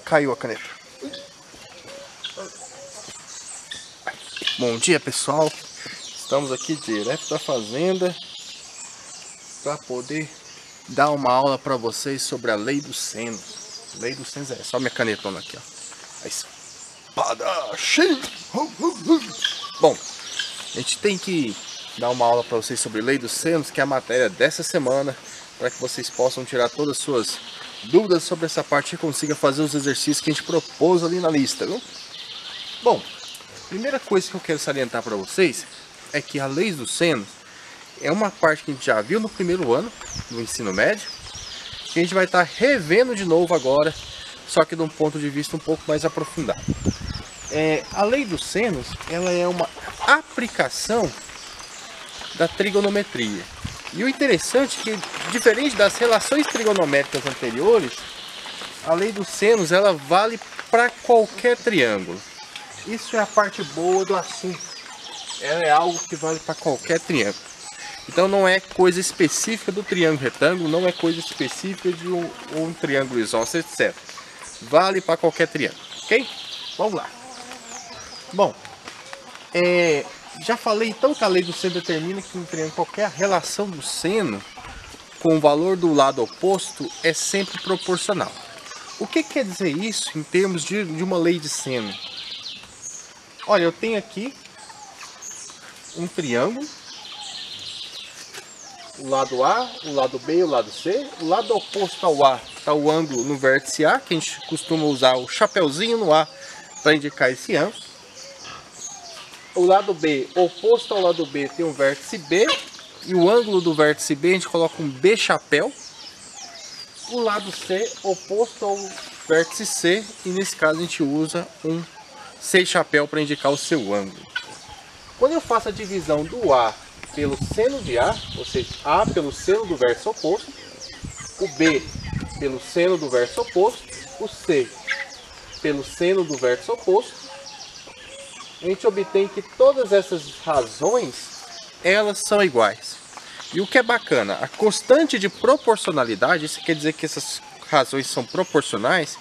caiu a caneta. Bom dia, pessoal. Estamos aqui direto da fazenda para poder dar uma aula para vocês sobre a lei dos senos. Lei dos senos é só minha canetona aqui, ó. A espadachim. Bom, a gente tem que dar uma aula para vocês sobre lei dos senos, que é a matéria dessa semana, para que vocês possam tirar todas as suas dúvidas sobre essa parte e consiga fazer os exercícios que a gente propôs ali na lista, viu? Bom, primeira coisa que eu quero salientar para vocês é que a lei dos senos é uma parte que a gente já viu no primeiro ano do ensino médio, que a gente vai estar revendo de novo agora, só que de um ponto de vista um pouco mais aprofundado. A lei dos senos, ela é uma aplicação da trigonometria. E o interessante é que, diferente das relações trigonométricas anteriores, a lei dos senos ela vale para qualquer triângulo. Isso é a parte boa do assunto. Ela é algo que vale para qualquer triângulo. Então não é coisa específica do triângulo retângulo, não é coisa específica de um triângulo isósceles, etc. Vale para qualquer triângulo, ok? Vamos lá. Bom, já falei então que a lei do seno determina que em qualquer relação do seno com o valor do lado oposto é sempre proporcional. O que quer dizer isso em termos de uma lei de seno? Olha, eu tenho aqui um triângulo, o lado A, o lado B e o lado C. O lado oposto ao A está o ângulo no vértice A, que a gente costuma usar o chapeuzinho no A para indicar esse ângulo. O lado B, oposto ao lado B, tem um vértice B, e o ângulo do vértice B a gente coloca um B chapéu. O lado C, oposto ao vértice C, e nesse caso a gente usa um C chapéu para indicar o seu ângulo. Quando eu faço a divisão do A pelo seno de A, ou seja, A pelo seno do vértice oposto, o B pelo seno do vértice oposto, o C pelo seno do vértice oposto, a gente obtém que todas essas razões, elas são iguais. E o que é bacana, a constante de proporcionalidade, isso quer dizer que essas razões são proporcionais,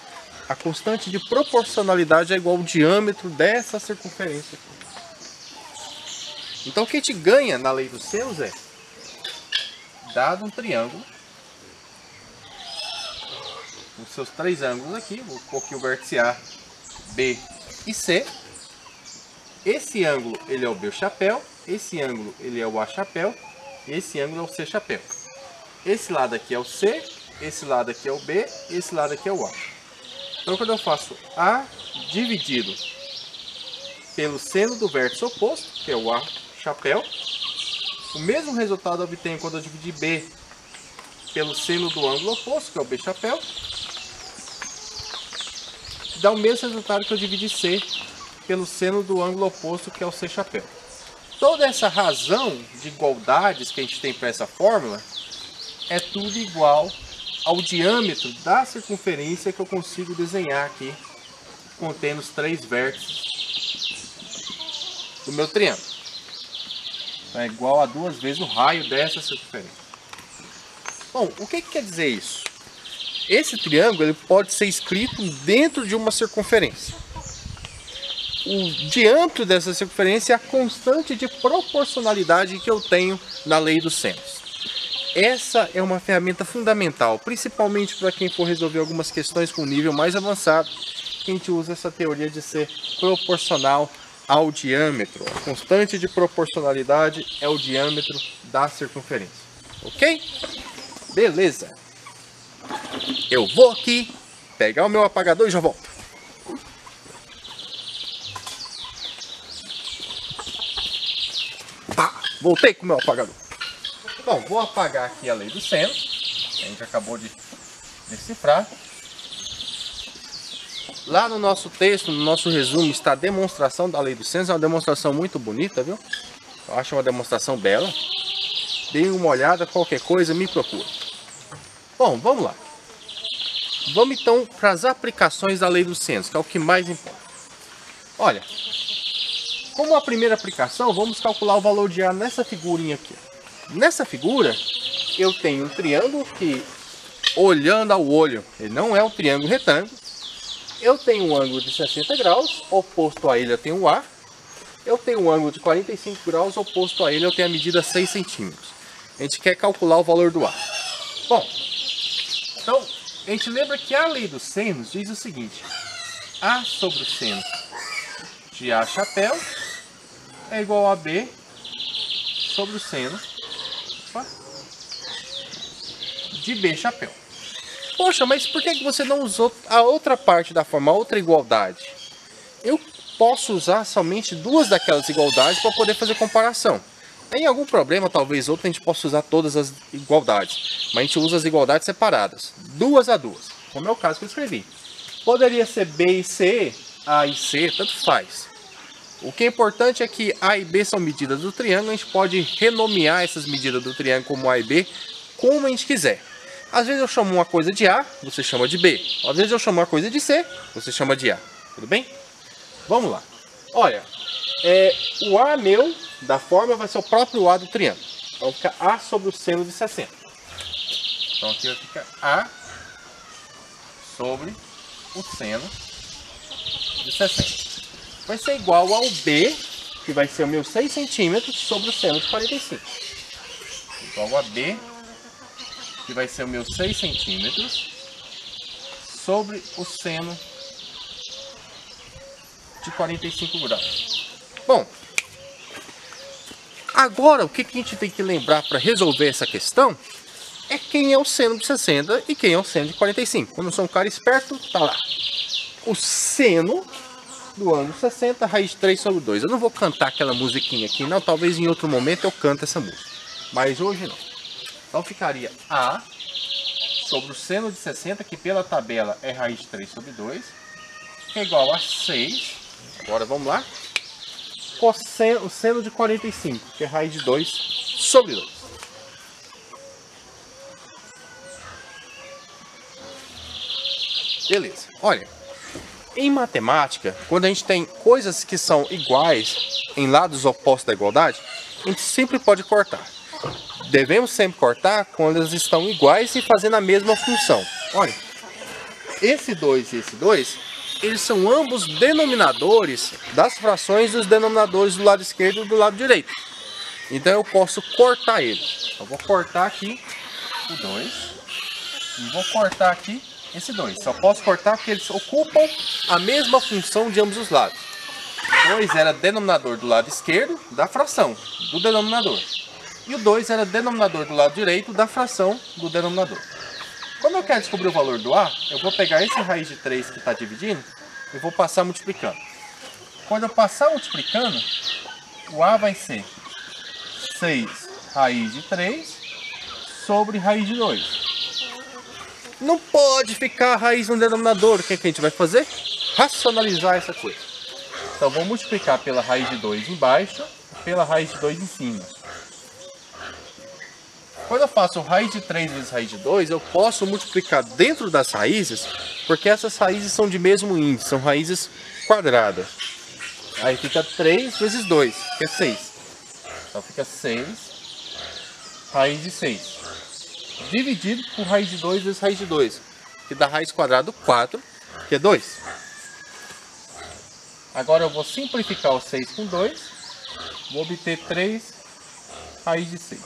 a constante de proporcionalidade é igual ao diâmetro dessa circunferência aqui. Então o que a gente ganha na lei dos senos é, dado um triângulo, os seus três ângulos aqui, vou pôr aqui o vértice A, B e C. Esse ângulo ele é o B chapéu, esse ângulo ele é o A chapéu, esse ângulo é o C chapéu. Esse lado aqui é o C, esse lado aqui é o B, esse lado aqui é o A. Então quando eu faço A dividido pelo seno do vértice oposto, que é o A chapéu, o mesmo resultado eu obtenho quando eu dividir B pelo seno do ângulo oposto, que é o B chapéu, dá o mesmo resultado que eu dividir C pelo seno do ângulo oposto, que é o C chapéu. Toda essa razão de igualdades que a gente tem para essa fórmula é tudo igual ao diâmetro da circunferência que eu consigo desenhar aqui, contendo os três vértices do meu triângulo. É igual a 2 vezes o raio dessa circunferência. Bom, o que quer dizer isso? Esse triângulo ele pode ser escrito dentro de uma circunferência. O diâmetro dessa circunferência é a constante de proporcionalidade que eu tenho na lei dos senos. Essa é uma ferramenta fundamental, principalmente para quem for resolver algumas questões com nível mais avançado, que a gente usa essa teoria de ser proporcional ao diâmetro. A constante de proporcionalidade é o diâmetro da circunferência. Ok? Beleza. Eu vou aqui pegar o meu apagador e já volto. Voltei com o meu apagador. Bom, vou apagar aqui a lei do seno. A gente acabou de decifrar. Lá no nosso texto, no nosso resumo, está a demonstração da lei dos senos. É uma demonstração muito bonita, viu? Eu acho uma demonstração bela. Dê uma olhada, qualquer coisa me procura. Bom, vamos lá. Vamos então para as aplicações da lei dos senos, que é o que mais importa. Olha, como a primeira aplicação, vamos calcular o valor de A nessa figurinha aqui. Nessa figura, eu tenho um triângulo que, olhando ao olho, ele não é um triângulo retângulo. Eu tenho um ângulo de 60 graus, oposto a ele eu tenho um A. Eu tenho um ângulo de 45 graus, oposto a ele eu tenho a medida 6 centímetros. A gente quer calcular o valor do A. Bom, então a gente lembra que a lei dos senos diz o seguinte: A sobre o seno de A chapéu é igual a B sobre o seno de B chapéu. Poxa, mas por que você não usou a outra parte da forma, a outra igualdade? Eu posso usar somente duas daquelas igualdades para poder fazer comparação. Tem algum problema, talvez outro, a gente possa usar todas as igualdades. Mas a gente usa as igualdades separadas, duas a duas, como é o caso que eu escrevi. Poderia ser B e C, A e C, tanto faz. O que é importante é que A e B são medidas do triângulo, a gente pode renomear essas medidas do triângulo como A e B, como a gente quiser. Às vezes eu chamo uma coisa de A, você chama de B. Às vezes eu chamo uma coisa de C, você chama de A. Tudo bem? Vamos lá. Olha, o A meu da forma vai ser o próprio A do triângulo. Então fica A sobre o seno de 60. Então aqui vai ficar A sobre o seno de 60. Vai ser igual ao B, que vai ser o meu 6 centímetros, sobre o seno de 45. Igual a B, que vai ser o meu 6 centímetros, sobre o seno de 45 graus. Bom, agora o que a gente tem que lembrar para resolver essa questão é quem é o seno de 60 e quem é o seno de 45. Quando eu sou um cara esperto, tá lá. O seno do ângulo 60, raiz de 3 sobre 2. Eu não vou cantar aquela musiquinha aqui, não. Talvez em outro momento eu cante essa música. Mas hoje não. Então ficaria A sobre o seno de 60, que pela tabela é raiz de 3 sobre 2, que é igual a 6. Agora vamos lá. O seno de 45, que é raiz de 2 sobre 2. Beleza. Olha, em matemática, quando a gente tem coisas que são iguais em lados opostos da igualdade, a gente sempre pode cortar. Devemos sempre cortar quando elas estão iguais e fazendo a mesma função. Olha, esse 2 e esse 2, eles são ambos denominadores das frações dos denominadores do lado esquerdo e do lado direito. Então eu posso cortar eles. Eu vou cortar aqui o 2 e vou cortar aqui esse 2. Só posso cortar porque eles ocupam a mesma função de ambos os lados. O 2 era denominador do lado esquerdo da fração do denominador. E o 2 era denominador do lado direito da fração do denominador. Quando eu quero descobrir o valor do A, eu vou pegar esse raiz de 3 que está dividindo e vou passar multiplicando. Quando eu passar multiplicando, o A vai ser 6 raiz de 3 sobre raiz de 2. Não pode ficar a raiz no denominador. O que a gente vai fazer? Racionalizar essa coisa. Então vou multiplicar pela raiz de 2 embaixo e pela raiz de 2 em cima. Quando eu faço raiz de 3 vezes raiz de 2, eu posso multiplicar dentro das raízes, porque essas raízes são de mesmo índice, são raízes quadradas. Aí fica 3 vezes 2, que é 6. Então fica 6 raiz de 6. Dividido por raiz de 2 vezes raiz de 2, que dá raiz quadrada 4, que é 2. Agora eu vou simplificar o 6 com 2, vou obter 3 raiz de 6.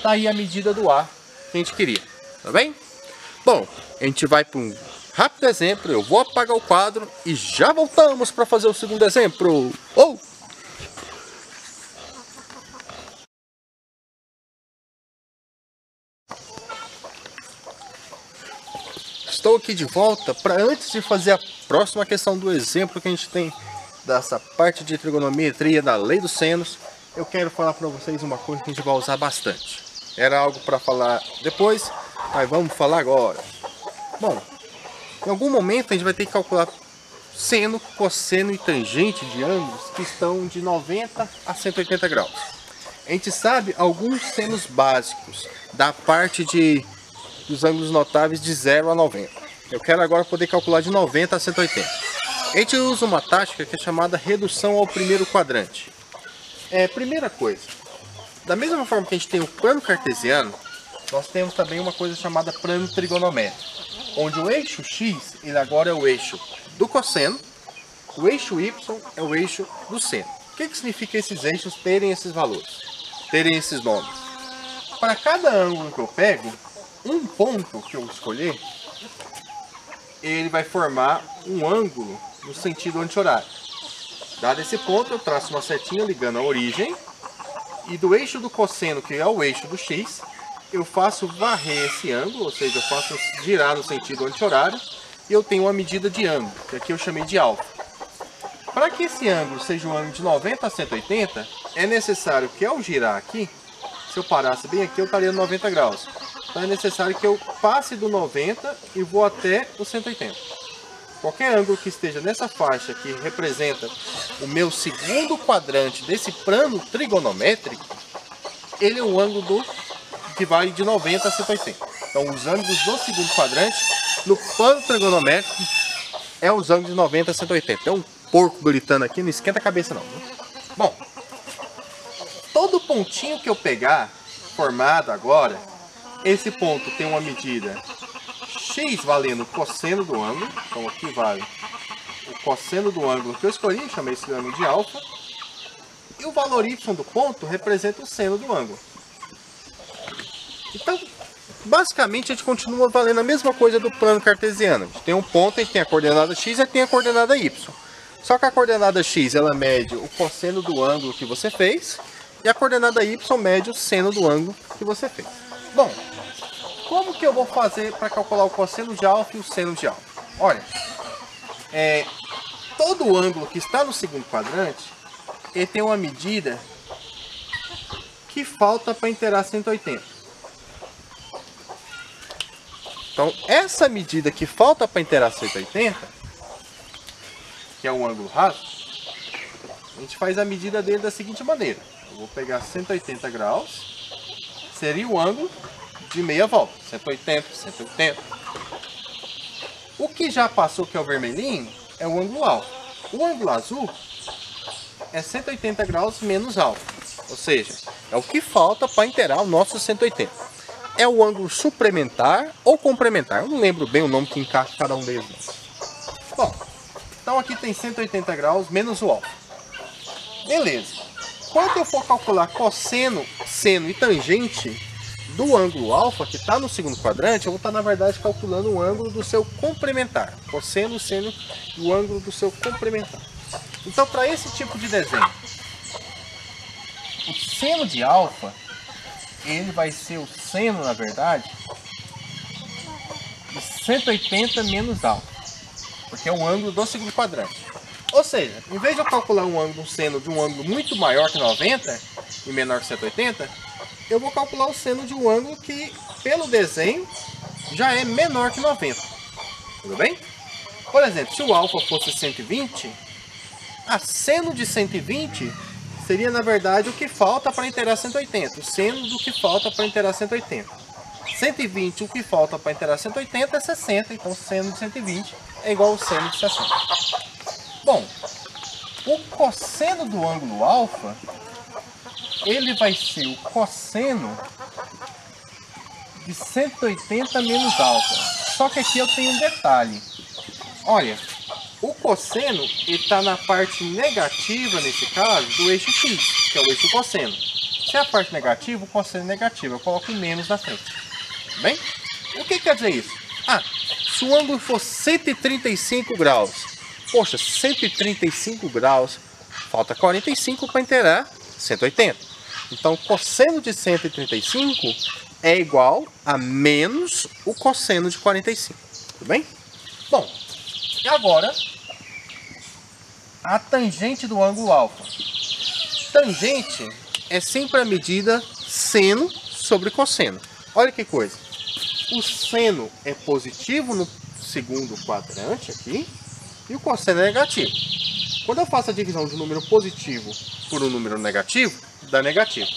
Tá aí a medida do A que a gente queria, tá bem? Bom, a gente vai para um rápido exemplo, eu vou apagar o quadro e já voltamos para fazer o segundo exemplo. Estou aqui de volta para, antes de fazer a próxima questão do exemplo que a gente tem dessa parte de trigonometria da lei dos senos, eu quero falar para vocês uma coisa que a gente vai usar bastante. Era algo para falar depois, mas vamos falar agora. Bom, em algum momento a gente vai ter que calcular seno, cosseno e tangente de ângulos que estão de 90 a 180 graus. A gente sabe alguns senos básicos da parte dos ângulos notáveis de 0 a 90. Eu quero agora poder calcular de 90 a 180. A gente usa uma tática que é chamada redução ao primeiro quadrante. Primeira coisa, da mesma forma que a gente tem o plano cartesiano, nós temos também uma coisa chamada plano trigonométrico. onde o eixo X, ele agora é o eixo do cosseno, o eixo Y é o eixo do seno. O que significa esses eixos terem esses valores, terem esses nomes? Para cada ângulo que eu pego, um ponto que eu escolher, ele vai formar um ângulo no sentido anti-horário. Dado esse ponto, eu traço uma setinha ligando a origem, e do eixo do cosseno, que é o eixo do X, eu faço varrer esse ângulo, ou seja, eu faço girar no sentido anti-horário, e eu tenho uma medida de ângulo, que aqui eu chamei de alfa. Para que esse ângulo seja um ângulo de 90 a 180, é necessário que ao girar aqui, se eu parasse bem aqui, eu estaria no 90 graus. Então é necessário que eu passe do 90 e vou até o 180. Qualquer ângulo que esteja nessa faixa que representa o meu segundo quadrante desse plano trigonométrico, ele é o ângulo que vai de 90 a 180. Então os ângulos do segundo quadrante no plano trigonométrico é os ângulos de 90 a 180. Tem um porco gritando aqui, não esquenta a cabeça não. Bom, todo pontinho que eu pegar formado agora, esse ponto tem uma medida X valendo o cosseno do ângulo. Então aqui vale o cosseno do ângulo que eu escolhi, chamei esse ângulo de alfa. E o valor Y do ponto representa o seno do ângulo. Então, basicamente a gente continua valendo a mesma coisa do plano cartesiano. A gente tem um ponto, a gente tem a coordenada X e tem a coordenada Y. Só que a coordenada X, ela mede o cosseno do ângulo que você fez, e a coordenada Y mede o seno do ângulo que você fez. Bom, como que eu vou fazer para calcular o cosseno de alfa e o seno de alfa? Olha, todo ângulo que está no segundo quadrante, ele tem uma medida que falta para inteirar 180. Então, essa medida que falta para inteirar 180, que é um ângulo raso, a gente faz a medida dele da seguinte maneira. Eu vou pegar 180 graus, seria o ângulo de meia volta, 180, 180. O que já passou, que é o vermelhinho, é o ângulo alfa. O ângulo azul é 180 graus menos alfa, ou seja, é o que falta para inteirar o nosso 180. É o ângulo suplementar ou complementar, eu não lembro bem o nome que encaixa cada um deles. Bom, então aqui tem 180 graus menos o alfa. Beleza. Quando eu for calcular cosseno, seno e tangente do ângulo alfa, que está no segundo quadrante, eu vou estar, na verdade, calculando o ângulo do seu complementar. Cosseno, seno e o ângulo do seu complementar. Então, para esse tipo de desenho, o seno de alfa, ele vai ser o seno, na verdade, de 180 menos alfa, porque é o ângulo do segundo quadrante. Ou seja, em vez de eu calcular um seno de um ângulo muito maior que 90 e menor que 180, eu vou calcular o seno de um ângulo que, pelo desenho, já é menor que 90. Tudo bem? Por exemplo, se o alfa fosse 120, a seno de 120 seria, na verdade, o que falta para inteirar 180. O seno do que falta para inteirar 180. 120, o que falta para inteirar 180 é 60. Então, o seno de 120 é igual ao seno de 60. Bom, o cosseno do ângulo alfa, ele vai ser o cosseno de 180 menos alfa. Só que aqui eu tenho um detalhe. Olha, o cosseno está na parte negativa, nesse caso, do eixo X, que é o eixo cosseno. Se é a parte negativa, o cosseno é negativo. Eu coloco menos na frente. Bem? O que quer dizer isso? Ah, se o ângulo for 135 graus, poxa, 135 graus, falta 45 para inteirar 180. Então, cosseno de 135 é igual a menos o cosseno de 45. Tudo bem? Bom, e agora, a tangente do ângulo alfa. Tangente é sempre a medida seno sobre cosseno. Olha que coisa. O seno é positivo no segundo quadrante aqui, e o cosseno é negativo. Quando eu faço a divisão de um número positivo por um número negativo, dá negativo.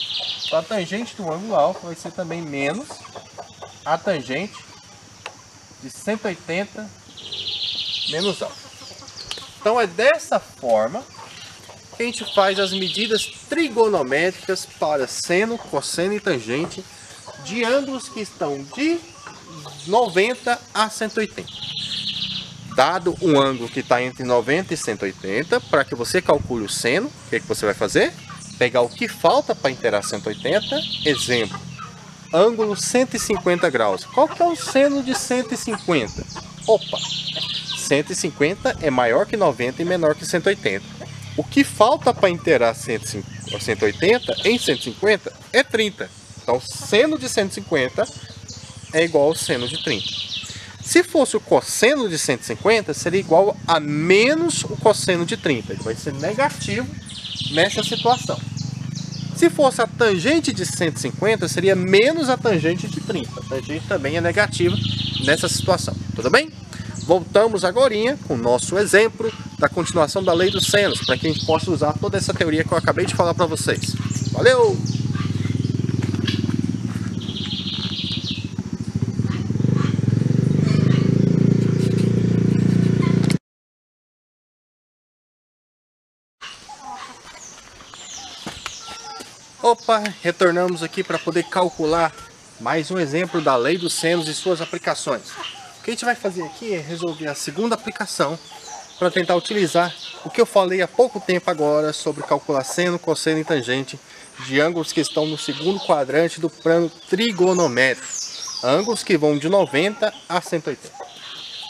Então a tangente do ângulo alfa vai ser também menos a tangente de 180 menos alfa. Então é dessa forma que a gente faz as medidas trigonométricas para seno, cosseno e tangente de ângulos que estão de 90 a 180. Dado um ângulo que está entre 90 e 180, para que você calcule o seno, o que você vai fazer? Pegar o que falta para inteirar 180, exemplo, ângulo 150 graus. Qual que é o seno de 150? Opa, 150 é maior que 90 e menor que 180. O que falta para inteirar 180 em 150 é 30. Então, o seno de 150 é igual ao seno de 30. Se fosse o cosseno de 150, seria igual a menos o cosseno de 30. Ele vai ser negativo nessa situação. Se fosse a tangente de 150, seria menos a tangente de 30. A tangente também é negativa nessa situação. Tudo bem? Voltamos agora com o nosso exemplo da continuação da lei dos senos, para que a gente possa usar toda essa teoria que eu acabei de falar para vocês. Valeu! Opa, retornamos aqui para poder calcular mais um exemplo da lei dos senos e suas aplicações. O que a gente vai fazer aqui é resolver a segunda aplicação para tentar utilizar o que eu falei há pouco tempo agora sobre calcular seno, cosseno e tangente de ângulos que estão no segundo quadrante do plano trigonométrico. Ângulos que vão de 90 a 180.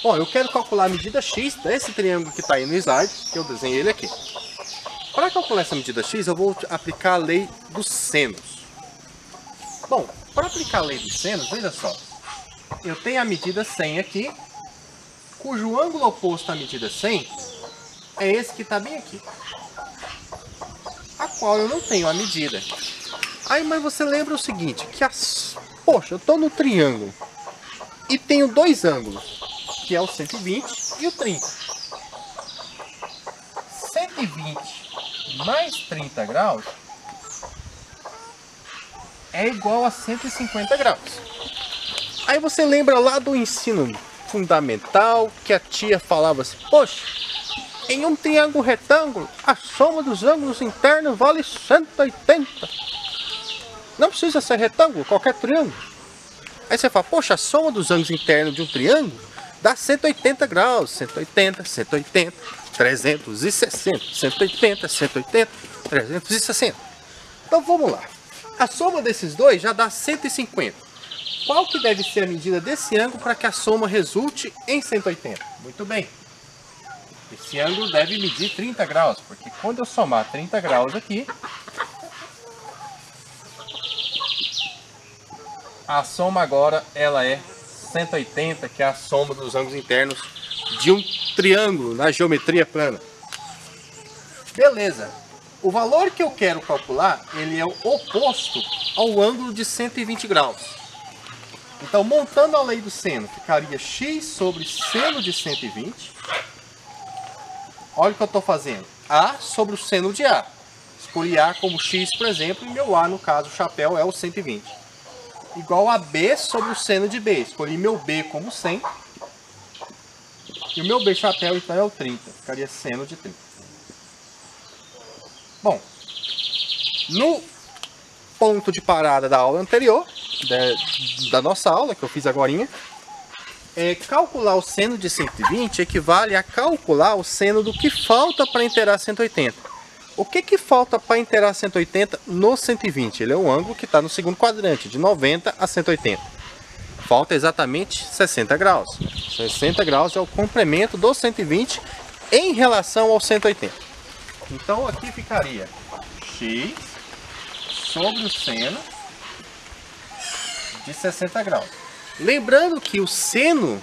Bom, eu quero calcular a medida x desse triângulo que está aí no slide, que eu desenhei ele aqui. Para calcular essa medida x, eu vou aplicar a lei dos senos. Bom, para aplicar a lei dos senos, veja só. Eu tenho a medida 100 aqui, cujo ângulo oposto à medida 100 é esse que está bem aqui, a qual eu não tenho a medida. Aí, mas você lembra o seguinte, que poxa, eu estou no triângulo e tenho dois ângulos, que é o 120 e o 30. 120 mais 30 graus é igual a 150 graus. Aí você lembra lá do ensino fundamental que a tia falava assim, poxa, em um triângulo retângulo a soma dos ângulos internos vale 180. Não precisa ser retângulo, qualquer triângulo. Aí você fala, poxa, a soma dos ângulos internos de um triângulo dá 180 graus, 180, 180, 360, 180, 180, 360. Então vamos lá. A soma desses dois já dá 150. Qual que deve ser a medida desse ângulo para que a soma resulte em 180? Muito bem. Esse ângulo deve medir 30 graus, porque quando eu somar 30 graus aqui, a soma agora ela é 180, que é a soma dos ângulos internos de um triângulo na geometria plana. Beleza. O valor que eu quero calcular, ele é o oposto ao ângulo de 120 graus. Então, montando a lei do seno, ficaria x sobre seno de 120. Olha o que eu estou fazendo. A sobre o seno de A. Escolhi A como x, por exemplo, e meu A, no caso, o chapéu, é o 120. Igual a B sobre o seno de B. Escolhi meu B como 100. E o meu B chapéu, então, é o 30. Ficaria seno de 30. Bom, no ponto de parada da aula anterior, da nossa aula, que eu fiz agorinha, calcular o seno de 120 equivale a calcular o seno do que falta para inteirar 180. O que falta para inteirar 180 no 120? Ele é o ângulo que está no segundo quadrante, de 90 a 180. Falta exatamente 60 graus. 60 graus é o complemento do 120 em relação ao 180. Então aqui ficaria x sobre o seno de 60 graus. Lembrando que o seno,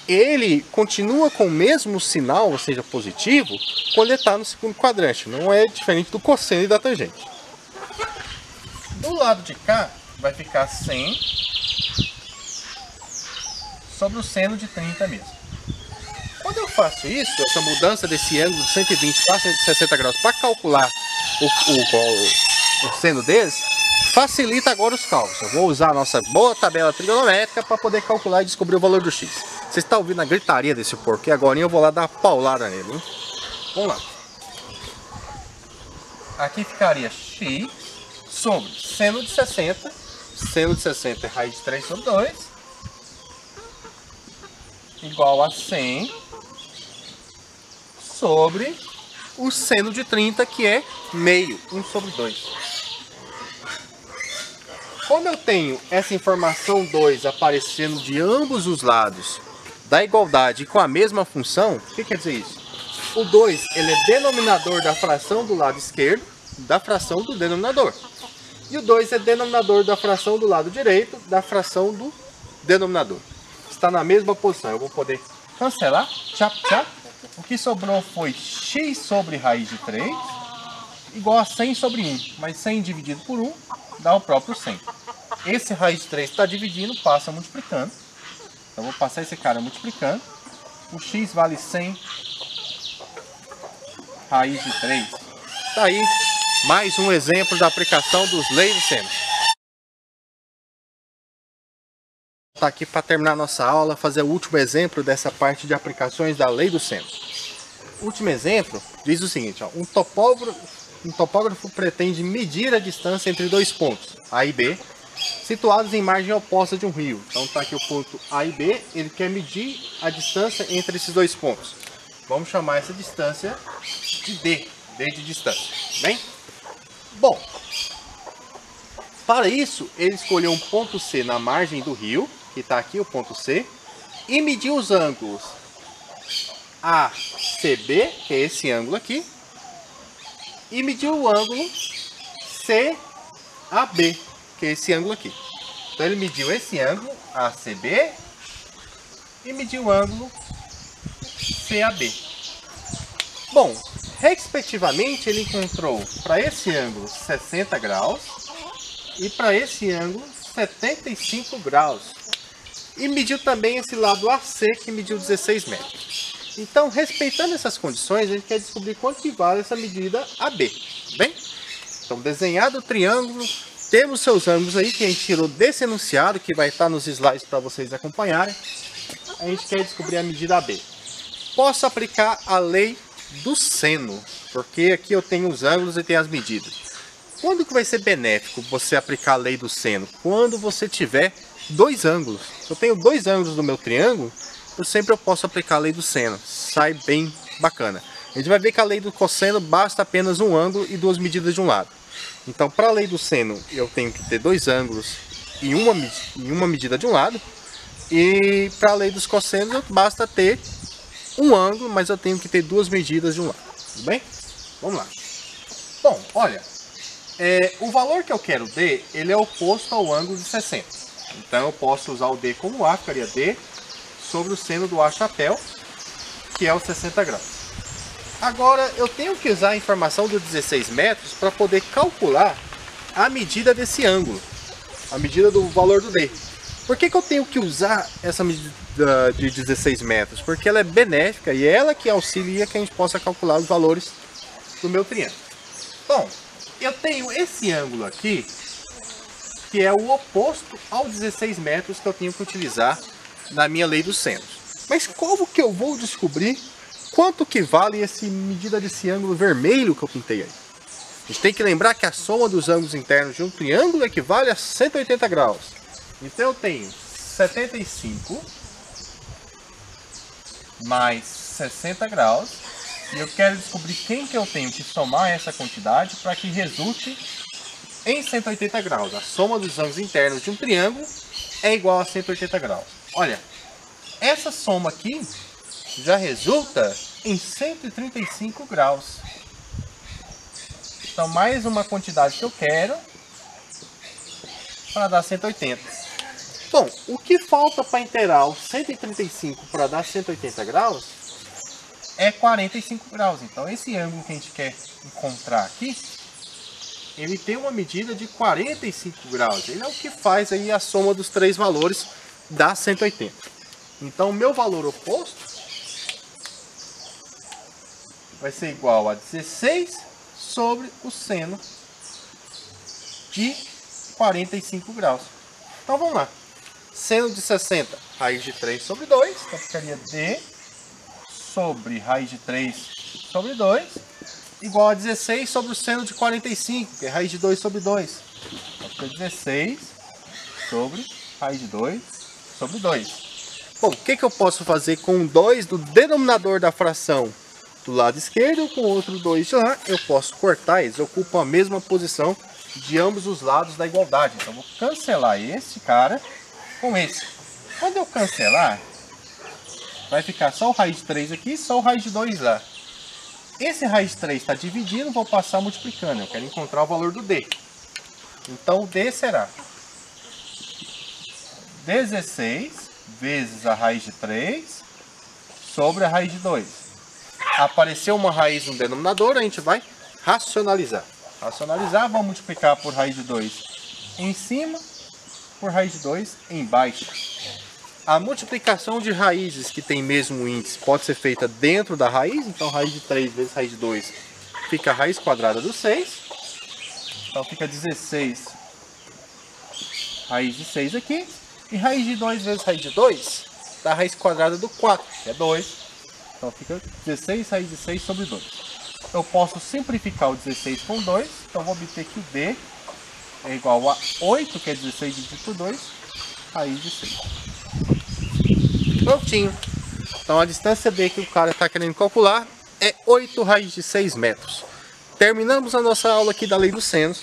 ele continua com o mesmo sinal, ou seja, positivo, quando ele está no segundo quadrante. Não é diferente do cosseno e da tangente. Do lado de cá, vai ficar 100 sobre o seno de 30 mesmo. Quando eu faço isso, essa mudança desse ângulo de 120 para 160 graus, para calcular o seno deles, facilita agora os cálculos. Eu vou usar a nossa boa tabela trigonométrica para poder calcular e descobrir o valor do x. Você está ouvindo a gritaria desse porco? E agora eu vou lá dar uma paulada nele, hein? Vamos lá. Aqui ficaria x sobre seno de 60. Seno de 60 é raiz de 3 sobre 2. igual a 100 sobre o seno de 30, que é meio, 1 sobre 2. Como eu tenho essa informação 2 aparecendo de ambos os lados da igualdade com a mesma função, o que quer dizer isso? O 2 ele é denominador da fração do lado esquerdo da fração do denominador. E o 2 é denominador da fração do lado direito da fração do denominador. Está na mesma posição. Eu vou poder cancelar. Tchap, tchap. O que sobrou foi x sobre raiz de 3 igual a 100 sobre 1. Mas 100 dividido por 1 dá o próprio 100. Esse raiz de 3 está dividindo, passa multiplicando. Então vou passar esse cara multiplicando. O x vale 100 raiz de 3. Tá aí mais um exemplo da aplicação dos leis do seno. Tá aqui para terminar a nossa aula, fazer o último exemplo dessa parte de aplicações da lei do seno. O último exemplo diz o seguinte, ó, um topógrafo pretende medir a distância entre dois pontos, A e B, situados em margem oposta de um rio. Então tá aqui o ponto A e B, ele quer medir a distância entre esses dois pontos. Vamos chamar essa distância de D, D de distância, bem? Bom, para isso ele escolheu um ponto C na margem do rio, que está aqui o ponto C, e mediu os ângulos ACB, que é esse ângulo aqui, e mediu o ângulo CAB, que é esse ângulo aqui. Então ele mediu esse ângulo ACB e mediu o ângulo CAB. Bom, respectivamente ele encontrou para esse ângulo 60 graus e para esse ângulo 75 graus. E mediu também esse lado AC, que mediu 16 metros. Então, respeitando essas condições, a gente quer descobrir quanto que vale essa medida AB. Bem? Então, desenhado o triângulo, temos seus ângulos aí que a gente tirou desse enunciado, que vai estar nos slides para vocês acompanharem. A gente quer descobrir a medida AB. Posso aplicar a lei do seno, porque aqui eu tenho os ângulos e tenho as medidas. Quando que vai ser benéfico você aplicar a lei do seno? Quando você tiver dois ângulos. Se eu tenho dois ângulos no meu triângulo, eu posso aplicar a lei do seno. Sai bem bacana. A gente vai ver que a lei do cosseno basta apenas um ângulo e duas medidas de um lado. Então, para a lei do seno, eu tenho que ter dois ângulos e uma medida de um lado. E para a lei dos cossenos, basta ter um ângulo, mas eu tenho que ter duas medidas de um lado. Tudo bem? Vamos lá. Bom, olha, o valor que eu quero D, ele é oposto ao ângulo de 60. Então eu posso usar o D como A, ficaria D sobre o seno do A chapéu, que é os 60 graus. Agora eu tenho que usar a informação dos 16 metros para poder calcular a medida desse ângulo, a medida do valor do D. Por que eu tenho que usar essa medida de 16 metros? Porque ela é benéfica e é ela que auxilia que a gente possa calcular os valores do meu triângulo. Bom, eu tenho esse ângulo aqui, que é o oposto ao 16 metros que eu tenho que utilizar na minha lei dos senos. Mas como que eu vou descobrir quanto que vale essa medida desse ângulo vermelho que eu pintei aí? A gente tem que lembrar que a soma dos ângulos internos de um triângulo equivale a 180 graus. Então eu tenho 75 mais 60 graus. E eu quero descobrir quem que eu tenho que somar essa quantidade para que resulte em 180 graus. A soma dos ângulos internos de um triângulo é igual a 180 graus. Olha, essa soma aqui já resulta em 135 graus. Então, mais uma quantidade que eu quero para dar 180. Bom, o que falta para inteirar o 135 para dar 180 graus é 45 graus. Então, esse ângulo que a gente quer encontrar aqui, ele tem uma medida de 45 graus. Ele é o que faz aí a soma dos três valores dá 180. Então, o meu valor oposto vai ser igual a 16 sobre o seno de 45 graus. Então, vamos lá. Seno de 60, raiz de 3 sobre 2. Então, ficaria D sobre raiz de 3 sobre 2. Igual a 16 sobre o seno de 45, que é raiz de 2 sobre 2. Então, fica 16 sobre raiz de 2 sobre 2. Bom, o que eu posso fazer com 2 do denominador da fração do lado esquerdo, com outro 2 de lá? Eu posso cortar, eles ocupam a mesma posição de ambos os lados da igualdade. Então, eu vou cancelar esse cara com esse. Quando eu cancelar, vai ficar só o raiz de 3 aqui e só o raiz de 2 lá. Esse raiz de 3 está dividindo, vou passar multiplicando. Eu quero encontrar o valor do D. Então, o D será 16 vezes a raiz de 3 sobre a raiz de 2. Apareceu uma raiz no denominador, a gente vai racionalizar. Racionalizar, vamos multiplicar por raiz de 2 em cima, por raiz de 2 embaixo. A multiplicação de raízes que tem mesmo índice pode ser feita dentro da raiz. Então, raiz de 3 vezes raiz de 2 fica a raiz quadrada do 6. Então, fica 16 raiz de 6 aqui. E raiz de 2 vezes raiz de 2 dá a raiz quadrada do 4, que é 2. Então, fica 16 raiz de 6 sobre 2. Eu posso simplificar o 16 com 2. Então, vou obter que o D é igual a 8, que é 16 dividido por 2, raiz de 6. Prontinho. Então a distância D que o cara está querendo calcular é 8 raiz de 6 metros. Terminamos a nossa aula aqui da lei dos senos.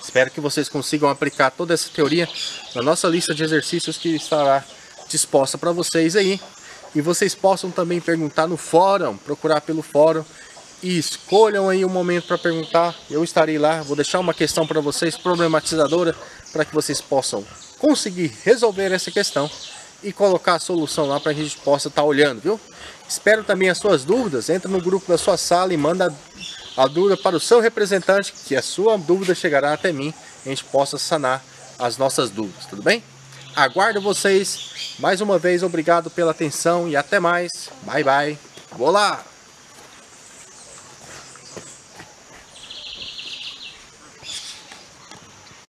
Espero que vocês consigam aplicar toda essa teoria na nossa lista de exercícios que estará disposta para vocês aí. E vocês possam também perguntar no fórum, procurar pelo fórum. E escolham aí um momento para perguntar. Eu estarei lá, vou deixar uma questão para vocês problematizadora, para que vocês possam conseguir resolver essa questão e colocar a solução lá para a gente possa estar olhando, viu? Espero também as suas dúvidas. Entra no grupo da sua sala e manda a dúvida para o seu representante, que a sua dúvida chegará até mim e a gente possa sanar as nossas dúvidas, tudo bem? Aguardo vocês. Mais uma vez, obrigado pela atenção e até mais. Bye, bye. Vou lá!